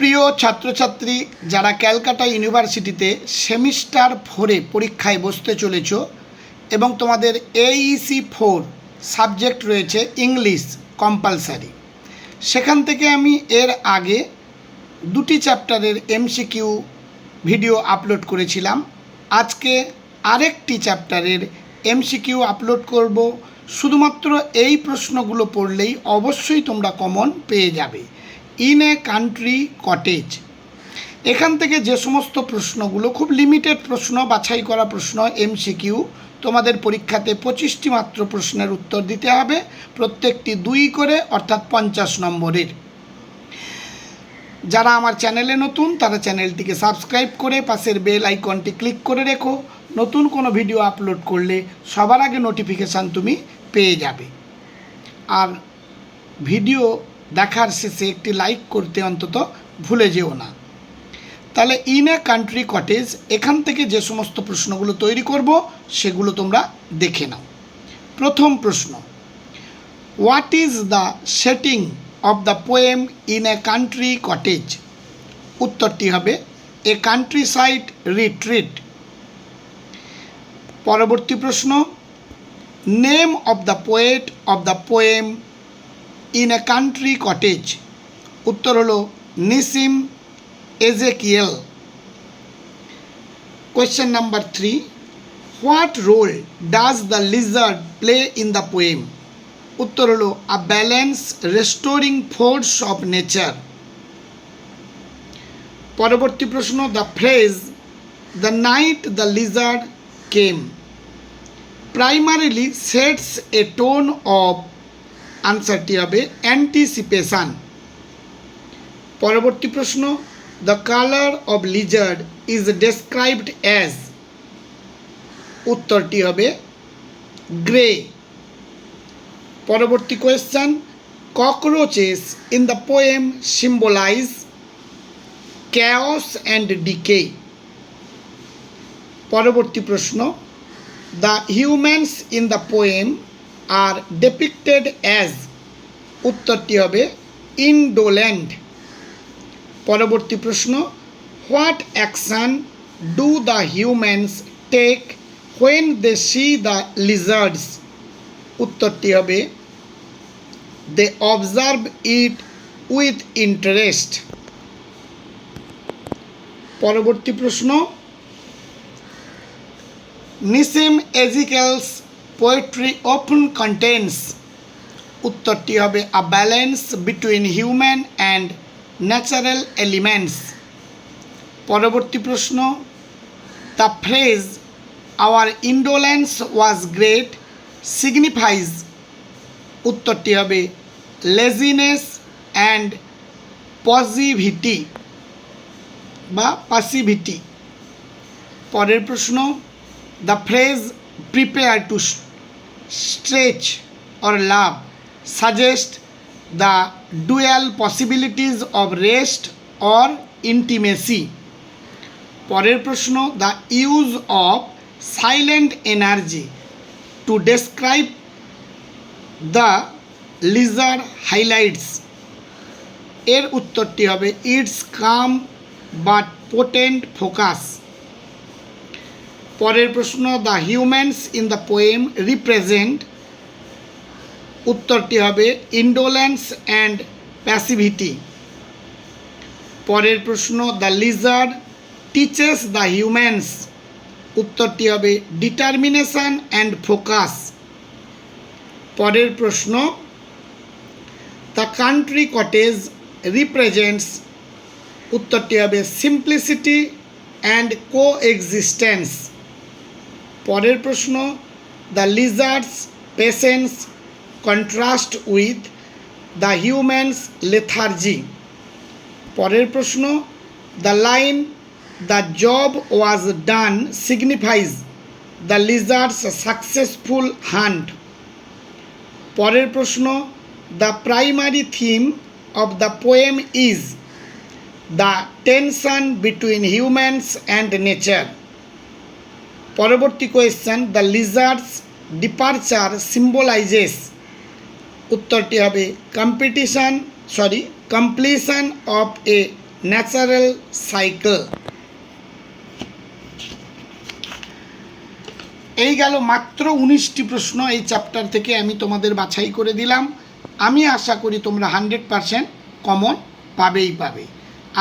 প্রিয় ছাত্রছাত্রী যারা ক্যালকাটা ইউনিভার্সিটিতে সেমিস্টার 4-এ পরীক্ষায় বসতে চলেছ এবং তোমাদের AEC 4 সাবজেক্ট রয়েছে ইংলিশ কম্পালসারি, সেখান থেকে আমি এর আগে দুটি চ্যাপ্টারের MCQ ভিডিও আপলোড করেছিলাম। আজকে আরেকটি চ্যাপ্টারের MCQ আপলোড করব। শুধুমাত্র এই প্রশ্নগুলো পড়লেই অবশ্যই তোমরা কমন পেয়ে যাবে। ইন এ কান্ট্রি কটেজ, এখান থেকে যে সমস্ত প্রশ্নগুলো খুব লিমিটেড প্রশ্ন, বাছাই করা প্রশ্ন, MCQ, তোমাদের পরীক্ষাতে 25টি মাত্র প্রশ্নের উত্তর দিতে হবে, প্রত্যেকটি 2 করে, অর্থাৎ 50 নম্বরের। যারা আমার চ্যানেলে নতুন তারা চ্যানেলটিকে সাবস্ক্রাইব করে পাশের বেল আইকনটি ক্লিক করে রেখো। নতুন কোনো ভিডিও আপলোড করলে সবার আগে নোটিফিকেশান তুমি পেয়ে যাবে। আর ভিডিও দেখার শেষে একটি লাইক করতে অন্তত ভুলে যেও না। তাহলে ইন এ কান্ট্রি কটেজ, এখান থেকে যে সমস্ত প্রশ্নগুলো তৈরি করব সেগুলো তোমরা দেখে নাও। প্রথম প্রশ্ন, what is the setting of the poem in a country cottage? উত্তরটি হবে এ কান্ট্রি সাইড রিট্রিট। পরবর্তী প্রশ্ন, name of the poet of the poem in a country cottage. উত্তর হলো Nissim Ezekiel. Question number 3, what role does the lizard play in the poem? উত্তর হলো a balance restoring force of nature. পরবর্তী প্রশ্ন, the phrase the night the lizard came primarily sets A tone of, আনসারটি হবে anticipation. পরবর্তী প্রশ্ন, the colour of lizard is described as. উত্তরটি হবে গ্রে। পরবর্তী question, cockroaches in the poem symbolize chaos and decay. পরবর্তী প্রশ্ন, the humans in the poem are depicted as. উত্তরটি হবে ইনডোলেন্ট। পরবর্তী প্রশ্ন, what action do the humans take when they see the lizards? উত্তরটি হবে they observe it with interest. পরবর্তী প্রশ্ন, Nissim Ezekiel's poetry often contains. উত্তরটি হবে আ balance between human and natural elements. পরবর্তী প্রশ্ন, the phrase our indolence was great signifies. উত্তরটি হবে লেজিনেস অ্যান্ড পজিভিটি বা পাসিভিটি। পরের প্রশ্ন, the phrase prepare to stretch or love suggest the dual possibilities of rest or intimacy. পরের প্রশ্ন, the use of silent energy to describe the lizard highlights. এর উত্তরটি হবে it's calm but potent focus. পরের প্রশ্ন, the humans in the poem represent. উত্তরটি হবে indolence and প্যাসিভিটি। পরের প্রশ্ন, the Lizaad teaches the humans. উত্তরটি হবে ডিটারমিনেশন অ্যান্ড ফোকাস। পরের প্রশ্ন, দ্য কান্ট্রি কটেজ রিপ্রেজেন্টস। উত্তরটি হবে সিম্পলিসিটি অ্যান্ড কো এক্সিস্টেন্স। পরের প্রশ্ন, the lizard's patience contrast with the humans lethargy. পরের প্রশ্ন, the line the job was done signifies the lizard's successful hunt. পরের প্রশ্ন, the primary theme of the poem is the tension between humans and nature. পরবর্তী question, the lizard's departure symbolizes. উত্তরটি হবে completion of a natural cycle. এই গেল মাত্র 19টি প্রশ্ন এই চ্যাপ্টার থেকে আমি তোমাদের বাছাই করে দিলাম। আমি আশা করি তোমরা 100% কমন পাবে।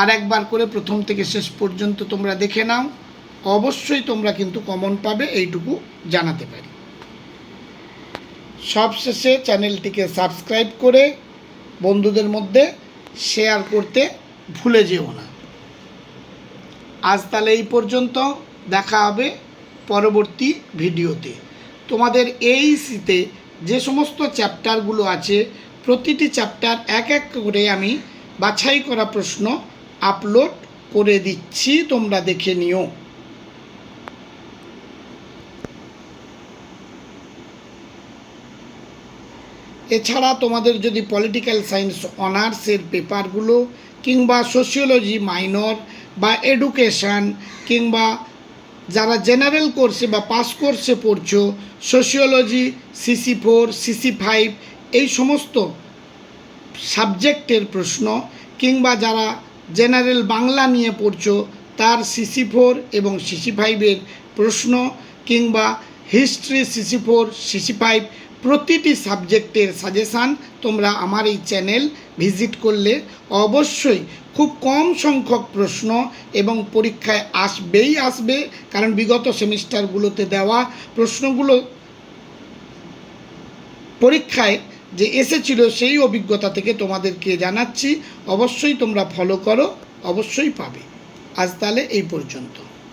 আর একবার করে প্রথম থেকে শেষ পর্যন্ত তোমরা দেখে নাও, অবশ্যই তোমরা কিন্তু কমন পাবে, এইটুকু জানাতে পারি। সবশেষে চ্যানেলটিকে সাবস্ক্রাইব করে বন্ধুদের মধ্যে শেয়ার করতে ভুলে যেও না। আজ তাহলে এই পর্যন্ত, দেখা হবে পরবর্তী ভিডিওতে। তোমাদের এইসিতে যে সমস্ত চ্যাপ্টারগুলো আছে প্রতিটি চ্যাপ্টার এক এক করে আমি বাছাই করা প্রশ্ন আপলোড করে দিচ্ছি, তোমরা দেখে নিও। এছাড়া তোমাদের যদি পলিটিক্যাল সায়েন্স অনার্সের পেপারগুলো কিংবা সোশিওলজি মাইনর বা এডুকেশান কিংবা যারা জেনারেল কোর্সে বা পাস কোর্সে পড়ছো সোশিওলজি CC4 CC5 এই সমস্ত সাবজেক্টের প্রশ্ন, কিংবা যারা জেনারেল বাংলা নিয়ে পড়ছো তার CC4 এবং CC5-এর প্রশ্ন, কিংবা হিস্ট্রি CC4 CC5 প্রতিটি সাবজেক্টের সাজেশান তোমরা আমার এই চ্যানেল ভিজিট করলে অবশ্যই খুব কম সংখ্যক প্রশ্ন এবং পরীক্ষায় আসবে, কারণ বিগত সেমিস্টারগুলোতে দেওয়া প্রশ্নগুলো পরীক্ষায় যে এসেছিল সেই অভিজ্ঞতা থেকে তোমাদেরকে জানাচ্ছি। অবশ্যই তোমরা ফলো করো, অবশ্যই পাবে। আজ তাহলে এই পর্যন্ত।